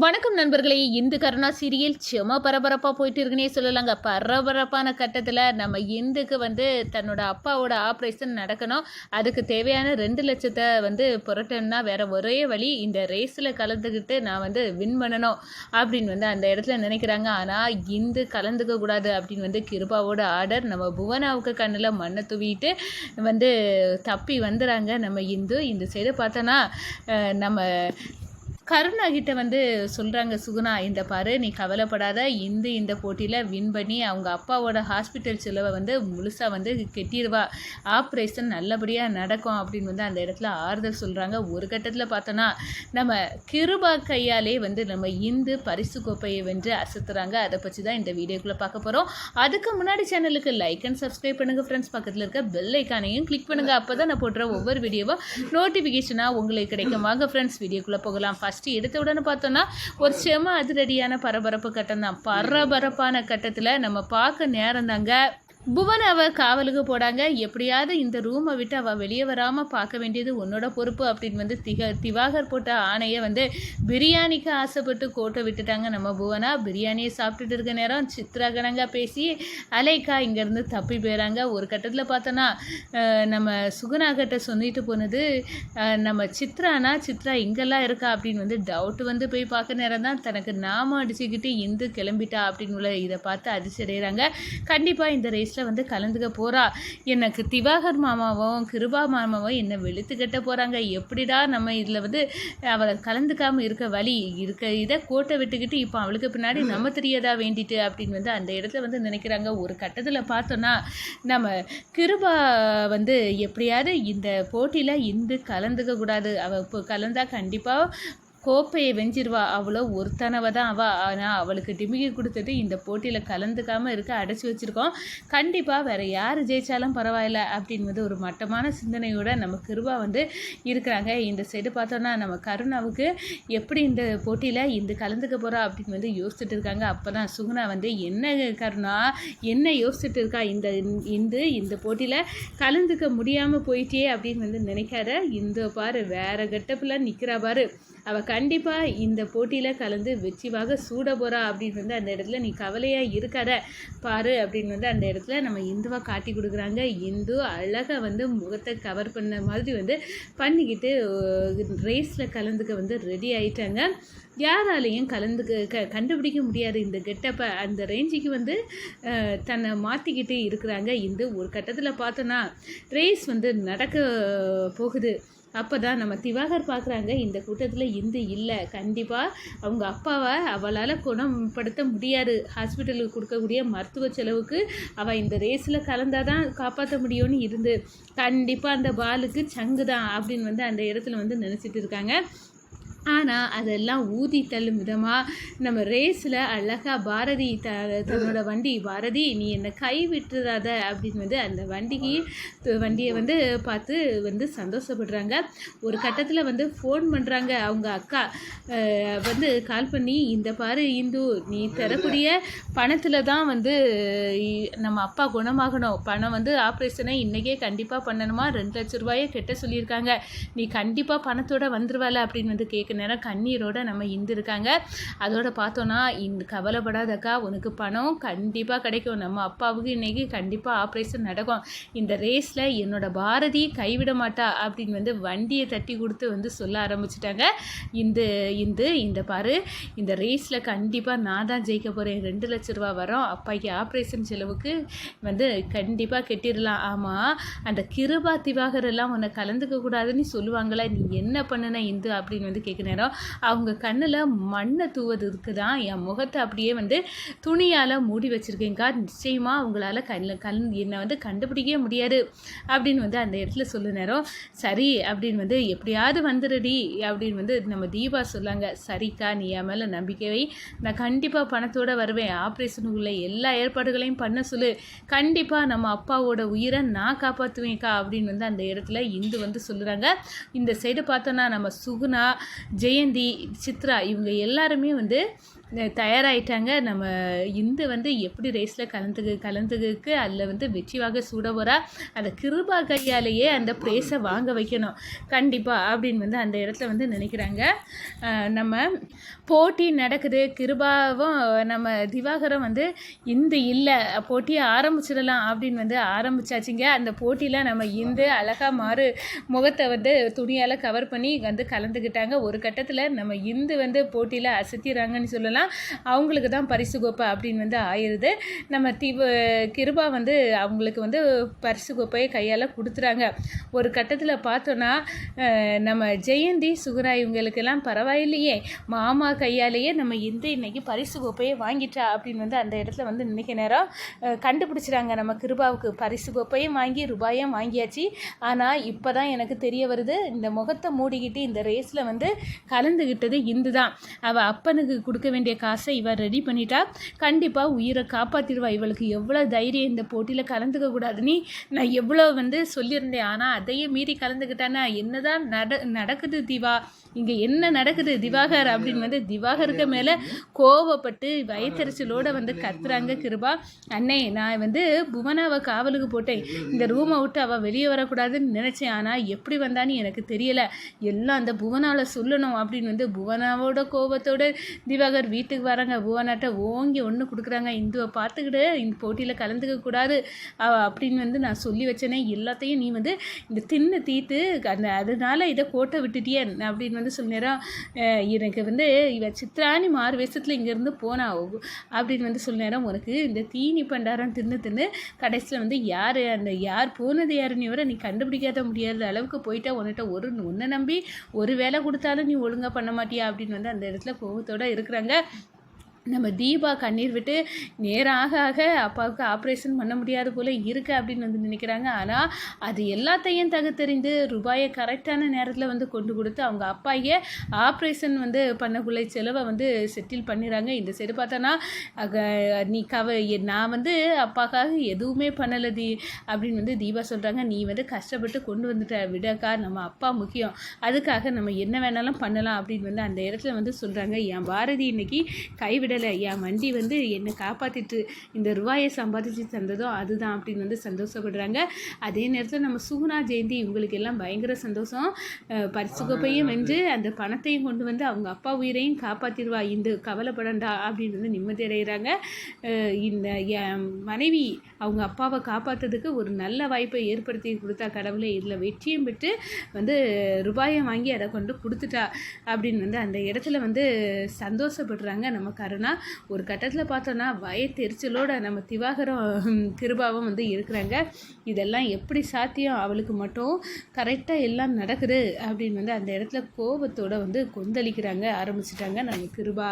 வணக்கம் நண்பர்களே. இந்து கருணா சீரியல் செம பரபரப்பாக போயிட்டு இருக்குன்னே சொல்லலாங்க. பரபரப்பான கட்டத்தில் நம்ம இந்துக்கு தன்னோட அப்பாவோட ஆப்ரேஷன் நடக்கணும். அதுக்கு தேவையான 2 லட்சத்தை புரட்டணும்னா வேற ஒரே வழி, இந்த ரேஸில் கலந்துக்கிட்டு நான் வின் பண்ணணும் அப்படின்னு அந்த இடத்துல நினைக்கிறாங்க. ஆனால் இந்து கலந்துக்க கூடாது அப்படின்னு கிருபாவோட ஆர்டர். நம்ம புவனாவுக்கு கண்ணில் மண்ணை தூவிட்டு தப்பி வந்துடுறாங்க நம்ம இந்து. இந்த சைடு பார்த்தோன்னா நம்ம கருணா கிட்ட சொல்கிறாங்க சுகுணா, இந்த பாரு நீ கவலைப்படாத, இந்த போட்டியில் வின் பண்ணி அவங்க அப்பாவோட ஹாஸ்பிட்டல் செலவை முழுசாக கெட்டிடுவா, ஆப்ரேஷன் நல்லபடியாக நடக்கும் அப்படின்னு அந்த இடத்துல ஆறுதல் சொல்கிறாங்க. ஒரு கட்டத்தில் பார்த்தோன்னா நம்ம கிருபா கையாலே நம்ம இந்து பரிசு கோப்பையை வென்று அசத்துறாங்க. அதை பற்றி தான் இந்த வீடியோக்குள்ளே பார்க்க போகிறோம். அதுக்கு முன்னாடி சேனலுக்கு லைக் அண்ட் சப்ஸ்கிரைப் பண்ணுங்கள் ஃப்ரெண்ட்ஸ். பக்கத்தில் இருக்க பெல் ஐக்கானையும் கிளிக் பண்ணுங்கள். அப்போ தான் நான் போடுற ஒவ்வொரு வீடியோவும் நோட்டிஃபிகேஷனாக உங்களுக்கு கிடைக்கும். வாங்க ஃப்ரெண்ட்ஸ் வீடியோக்குள்ளே போகலாம். ஃபஸ்ட்டு எடுத்த உடனே பார்த்தோன்னா ஒரு செம அதிரடியான பரபரப்பு கட்டம் தான். பரபரப்பான கட்டத்தில் நம்ம பார்க்க நேரம் தாங்க புவனாவை காவலுக்கு போடாங்க. எப்படியாவது இந்த ரூமை விட்டு அவள் வெளியே வராமல் பார்க்க வேண்டியது உன்னோட பொறுப்பு அப்படின்னு திவாகர் போட்ட ஆணையை பிரியாணிக்கு ஆசைப்பட்டு கோட்டை விட்டுட்டாங்க நம்ம புவனா. பிரியாணியை சாப்பிட்டுட்டு இருக்க நேரம் சித்ரா கணங்க பேசி அலைக்கா இங்கேருந்து தப்பி போயிடறாங்க. ஒரு கட்டத்தில் பார்த்தோன்னா நம்ம சுகுணா கிட்ட சொல்லிட்டு போனது நம்ம சித்ரா இங்கெல்லாம் இருக்கா அப்படின்னு டவுட்டு போய் பார்க்க நேரம் தான் தனக்கு நாம அடிச்சுக்கிட்டு இந்து கிளம்பிட்டா அப்படின்னு இதை பார்த்து அதிர்ச்சி அடைகிறாங்க. கண்டிப்பாக இந்த ரேஸ் கலந்துக்க போறா. எனக்கு திவாகர் மாமாவும் கிருபா மாமாவும் என்ன வெளுத்து கட்ட போறாங்க. எப்படிடா நம்ம இதுல அவளை கலந்துக்காம இருக்க வழி இருக்க, இதை கோட்டை விட்டுக்கிட்டு இப்போ அவளுக்கு பின்னாடி நம்ம தெரியாதா வேண்டிட்டு அப்படின்னு அந்த இடத்துல நினைக்கிறாங்க. ஒரு கட்டத்தில் பார்த்தோன்னா நம்ம கிருபா எப்படியாவது இந்த போட்டியில் இந்து கலந்துக்க கூடாது, அவள் இப்போ கலந்தா கண்டிப்பாக கோப்பையை வெஞ்சிருவா, அவ்வளோ ஒருத்தனவ தான் அவள். ஆனால் அவளுக்கு டிமிகி கொடுத்தது இந்த போட்டியில் கலந்துக்காமல் இருக்க அடைச்சி வச்சுருக்கோம். கண்டிப்பாக வேறு யார் ஜெயித்தாலும் பரவாயில்ல அப்படின்னு ஒரு மட்டமான சிந்தனையோடு நம்ம கிருபா இருக்கிறாங்க. இந்த சைடு பார்த்தோன்னா நம்ம கருணாவுக்கு எப்படி இந்த போட்டியில் இந்த கலந்துக்க போகிறா அப்படின்னு யோசிச்சுட்டு இருக்காங்க. அப்போ தான் சுகுணா என்ன கருணா என்ன யோசிச்சுட்டு இருக்கா, இந்த போட்டியில் கலந்துக்க முடியாமல் போயிட்டே அப்படின்னு நினைக்காத. இந்த பாரு வேறு கட்டப்பில் நிற்கிறா பாரு, அவள் கண்டிப்பாக இந்த போட்டியில் கலந்து வெற்றிவாக சூட போகிறா அப்படின்னு அந்த இடத்துல நீ கவலையாக இருக்காத பாரு அப்படின்னு அந்த இடத்துல நம்ம இந்துவாக காட்டி கொடுக்குறாங்க. இந்து அழகாக முகத்தை கவர் பண்ண மாதிரி பண்ணிக்கிட்டு ரேஸில் கலந்துக்க ரெடி ஆகிட்டாங்க. யாராலையும் கண்டுபிடிக்க முடியாது இந்த கெட்டப்பை. அந்த ரேஞ்சுக்கு தன்னை மாற்றிக்கிட்டு இருக்கிறாங்க இந்து. ஒரு கட்டத்தில் பார்த்தோன்னா ரேஸ் நடக்க போகுது. அப்போ தான் நம்ம திவாகர் பார்க்குறாங்க இந்த கூட்டத்தில் இந்து இல்லை, கண்டிப்பாக அவங்க அப்பாவை அவளால் குணப்படுத்த முடியாது, ஹாஸ்பிட்டலுக்கு கொடுக்கக்கூடிய மருத்துவ செலவுக்கு அவள் இந்த ரேஸில் கலந்தால் தான் காப்பாற்ற முடியும்னு இருந்து கண்டிப்பாக அந்த பாலுக்கு சங்கு தான் அப்படின்னு அந்த இடத்துல நினச்சிட்டு இருக்காங்க. ஆனால் அதெல்லாம் ஊதி தள்ளும் விதமாக நம்ம ரேஸில் அழகாக பாரதி தன்னோட வண்டி, பாரதி நீ என்னை கை விட்டுறாத அப்படின்னு அந்த வண்டியை பார்த்து சந்தோஷப்படுறாங்க. ஒரு கட்டத்தில் ஃபோன் பண்ணுறாங்க அவங்க அக்கா கால் பண்ணி, இந்த பாரு இந்து, நீ தரக்கூடிய பணத்தில் தான் நம்ம அப்பா குணமாகணும், பணம் ஆப்ரேஷனை இன்றைக்கே கண்டிப்பாக பண்ணணுமா, 2 லட்ச ரூபாயை கெட்ட சொல்லியிருக்காங்க, நீ கண்டிப்பாக பணத்தோட வந்துருவாள் அப்படின்னு கேட்க நேரம் கண்ணீரோட நம்ம இந்து இருக்காங்க. அதோட பார்த்தோன்னா இந்த கவலைப்படாதக்கா, உனக்கு பணம் கண்டிப்பாக கிடைக்கும், நம்ம அப்பாவுக்கு இன்னைக்கு கண்டிப்பாக ஆப்ரேஷன் நடக்கும், இந்த ரேஸில் என்னோட பாரதி கைவிட மாட்டா அப்படின்னு வண்டியை தட்டி கொடுத்து சொல்ல ஆரம்பிச்சிட்டாங்க. இந்த பாரு, இந்த ரேஸில் கண்டிப்பாக நான் தான் ஜெயிக்க போகிறேன், 2 லட்ச ரூபா வரும், அப்பாய்க்கு ஆப்ரேஷன் செலவுக்கு கண்டிப்பாக கெட்டிடலாம். ஆமாம், அந்த கிருபா திவாகர் எல்லாம் உன்னை கலந்துக்க கூடாதுன்னு சொல்லுவாங்களே, நீ என்ன பண்ணுன இந்து அப்படின்னு கேட்க நேரம் அவங்க கண்ணில் மண்ணை தூவதுக்கு தான் என் முகத்தை அப்படியே துணியால் மூடி வச்சுருக்கேங்க்கா, நிச்சயமாக அவங்களால என்னை கண்டுபிடிக்கவே முடியாது அப்படின்னு அந்த இடத்துல சொல்ல நேரம் சரி அப்படின்னு எப்படியாவது வந்துடுடி அப்படின்னு நம்ம தீபா சொல்லாங்க. சரிக்கா, நீ என் மேலே நம்பிக்கைவை, நான் கண்டிப்பாக பணத்தோடு வருவேன், ஆப்ரேஷனுக்குள்ள எல்லா ஏற்பாடுகளையும் பண்ண சொல்லு, கண்டிப்பாக நம்ம அப்பாவோட உயிரை நான் காப்பாற்றுவேன்க்கா அப்படின்னு அந்த இடத்துல இந்து சொல்லுறாங்க. இந்த சைடு பார்த்தோன்னா நம்ம சுகுணா, ஜெயந்தி, சித்ரா இவங்க எல்லாருமே தயாராகிட்டாங்க. நம்ம இந்து வந்து எப்படி ரேஸில் கலந்துக்கு அதில் வந்து வெற்றிவாக சூட போகிறா, அந்த கிருபா கையாலேயே அந்த ப்ரைஸை வாங்க வைக்கணும் கண்டிப்பாக அப்படின்னு வந்து அந்த இடத்துல வந்து நினைக்கிறாங்க. நம்ம போட்டி நடக்குது. கிருபாவும் நம்ம திவாகரும் வந்து இந்து இல்லை, போட்டியை ஆரம்பிச்சிடலாம் அப்படின்னு வந்து ஆரம்பிச்சாச்சுங்க. அந்த போட்டியில் நம்ம இந்து அழகாக முகத்தை வந்து துணியால் கவர் பண்ணி வந்து கலந்துக்கிட்டாங்க. ஒரு கட்டத்தில் நம்ம இந்து வந்து போட்டியில் அசத்திடுறாங்கன்னு சொல்லலாம். அவங்களுக்கு தான் பரிசு கோப்பை அப்படின்னு வந்து ஆயிடுது. நம்ம கிருபா வந்து அவங்களுக்கு வந்து பரிசு கோப்பையை கையால் கொடுத்துறாங்க. ஒரு கட்டத்தில் பார்த்தோன்னா நம்ம ஜெயந்தி சுகுரா இவங்களுக்கெல்லாம் பரவாயில்லையே, மாமா கையாலேயே நம்ம இந்து இன்னைக்கு பரிசு கோப்பையை வாங்கிட்டா அப்படின்னு வந்து அந்த இடத்துல வந்து நினைக்க நேரம் கண்டுபிடிச்சிட்டாங்க. நம்ம கிருபாவுக்கு பரிசு கோப்பையும் வாங்கி ரூபாயும் வாங்கியாச்சு. ஆனால் இப்போ தான் எனக்கு தெரிய வருது, இந்த முகத்தை மூடிக்கிட்டு இந்த ரேஸில் வந்து கலந்துக்கிட்டது இந்து தான். அவள் அப்பனுக்கு கொடுக்க வேண்டிய காசை இவள் ரெடி பண்ணிட்டா. கண்டிப்பாக உயிரை காப்பாற்றிடுவா. இவளுக்கு எவ்வளோ தைரியம் இந்த போட்டியில் கலந்துக்க கூடாதுன்னு நான் எவ்வளோ வந்து சொல்லியிருந்தேன். ஆனால் அதையே மீறி கலந்துக்கிட்டானா என்னதான் நடக்குது திவா, இங்கே என்ன நடக்குது திவாகர் அப்படின்னு வந்து திவாகருக்கு மேலே கோவப்பட்டு வயத்தறிச்சலோடு வந்து கத்துறாங்க கிருபா. அண்ணே, நான் வந்து புவனாவை காவலுக்கு போட்டேன், இந்த ரூமை விட்டு அவள் வெளியே வரக்கூடாதுன்னு நினச்சேன். ஆனால் எப்படி வந்தான்னு எனக்கு தெரியலை, எல்லாம் அந்த புவனாவில் சொல்லணும் அப்படின்னு வந்து புவனாவோட கோபத்தோடு திவாகர் வீட்டுக்கு வராங்க. புவனாட்ட ஓங்கி ஒன்று கொடுக்குறாங்க, இந்துவை பார்த்துக்கிட்டு இந்த போட்டியில் கலந்துக்க கூடாது அப்படின்னு வந்து நான் சொல்லி வச்சேனே, எல்லாத்தையும் நீ வந்து இந்த தின்னு தீத்து அதனால இதை கோட்டை விட்டுட்டியே அப்படின்னு வந்து சொல்ல நேரம் எனக்கு வந்து இவன் சித்ராணி மாறு வேஷத்தில் இங்கேருந்து போனா அப்படின்னு வந்து சொல்ல நேரம், உனக்கு இந்த தீனி பண்டாரம் தின்னு கடைசியில் வந்து யார் போனது யாருன்னு வர நீ கண்டுபிடிக்காத முடியாத அளவுக்கு போயிட்டா, உன்னிட்ட ஒன்றை நம்பி ஒரு வேலை கொடுத்தாலும் நீ ஒழுங்காக பண்ண மாட்டியா அப்படின்னு வந்து அந்த இடத்துல கோபத்தோடு இருக்கிறாங்க. நம்ம தீபா கண்ணீர் விட்டு நேராக அப்பாவுக்கு ஆப்ரேஷன் பண்ண முடியாத போல் இருக்குது அப்படின்னு வந்து நினைக்கிறாங்க. ஆனால் அது எல்லாத்தையும் தகுத்தறிந்து ரூபாயை கரெக்டான நேரத்தில் வந்து கொண்டு கொடுத்து அவங்க அப்பாயே ஆப்ரேஷன் வந்து பண்ணக்குள்ள செலவை வந்து செட்டில் பண்ணிடுறாங்க. இந்த சைடு பார்த்தோன்னா நீ நான் வந்து அப்பாக்காக எதுவுமே பண்ணலை அப்படின்னு வந்து தீபா சொல்கிறாங்க. நீ வந்து கஷ்டப்பட்டு கொண்டு வந்துட்ட விடக்கா, நம்ம அப்பா முக்கியம், அதுக்காக நம்ம என்ன வேணாலும் பண்ணலாம் அப்படின்னு வந்து அந்த இடத்துல வந்து சொல்கிறாங்க. என் பாரதி இன்னைக்கு கைவிட என் வண்டி வந்து என்னை காப்பாற்றிட்டு இந்த ரூபாயை சம்பாதிச்சு தந்ததோ அதுதான் அப்படின்னு வந்து சந்தோஷப்படுறாங்க. அதே நேரத்தில் நம்ம சுகுணா ஜெயந்தி இவங்களுக்கு எல்லாம் பயங்கர சந்தோஷம். பரிசு கோப்பையும் வென்று அந்த பணத்தையும் கொண்டு வந்து அவங்க அப்பா உயிரையும் காப்பாற்றிடுவா, இந்த கவலைப்படண்டா அப்படின்னு வந்து நிம்மதி அடைகிறாங்க. இந்த என் மனைவி அவங்க அப்பாவை காப்பாற்றுறதுக்கு ஒரு நல்ல வாய்ப்பை ஏற்படுத்தி கொடுத்தா கடவுளை, இதில் வெற்றியும் பெற்று வந்து ரூபாயை வாங்கி அதை கொண்டு கொடுத்துட்டா அப்படின்னு வந்து அந்த இடத்துல வந்து சந்தோஷப்படுறாங்க நம்ம கருணா. ஒரு கட்டத்தில் பார்த்தோன்னா வயத்தெரிச்சலோட நம்ம திவாகரும் கிருபாவும் வந்து இருக்கிறாங்க. இதெல்லாம் எப்படி சாத்தியம், அவளுக்கு மட்டும் கரெக்டாக எல்லாம் நடக்குது அப்படின்னு வந்து அந்த இடத்துல கோபத்தோட வந்து கொந்தளிக்கிறாங்க ஆரம்பிச்சிட்டாங்க நம்ம கிருபா.